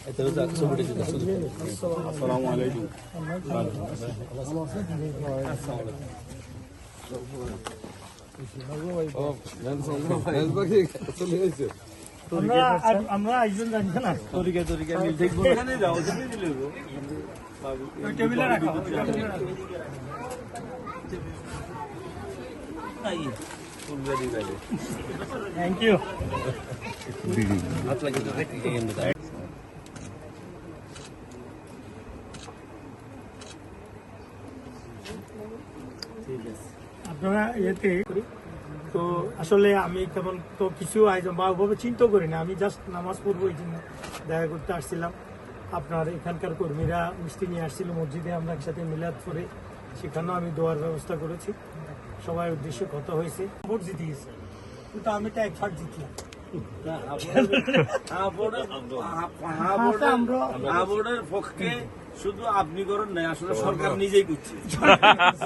আসসালামু আলাইকুম। আমরা একজন জানি না তরিকা মিল দেখবো টেবিলে রাখা থ্যাংক ইউ। আপনারা ইয়েতে তো আসলে আমি তেমন তো কিছু আয়োজন বা ওভাবে চিন্তা করি না, আমি জাস্ট নামাজ পড়বো এই জন্য দেখা করতে আসছিলাম। আপনার এখানকার কর্মীরা মিষ্টি নিয়ে আসছিল মসজিদে, আমরা একসাথে মিলাদ করে সেখানেও আমি দোয়ার ব্যবস্থা করেছি। সবার উদ্দেশ্যে কথা হয়েছে, ভোট জিতে গেছে কিন্তু আমি তো এক ফাট জিতলাম। পক্ষে শুধু আপনি করেন নাই, আসলে সরকার নিজেই করছে।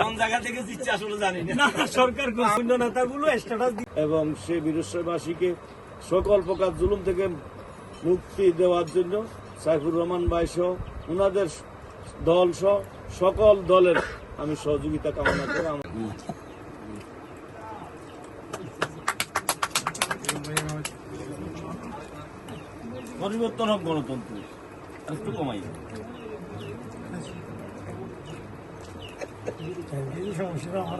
কোন জায়গা থেকে দিচ্ছে আসলে জানি না। সরকার নেতাগুলো স্ট্যাটাস এবং সে বীরস্ববাসীকে সকল প্রকার জুলুম থেকে মুক্তি দেওয়ার জন্য সাইফুর রহমান ভাই সহ ওনাদের দল সহ সকল দলের আমি সহযোগিতা কামনা করে পরিবর্তন হোক গণতন্ত্র, একটু কমাই। সমস্যাটা আমার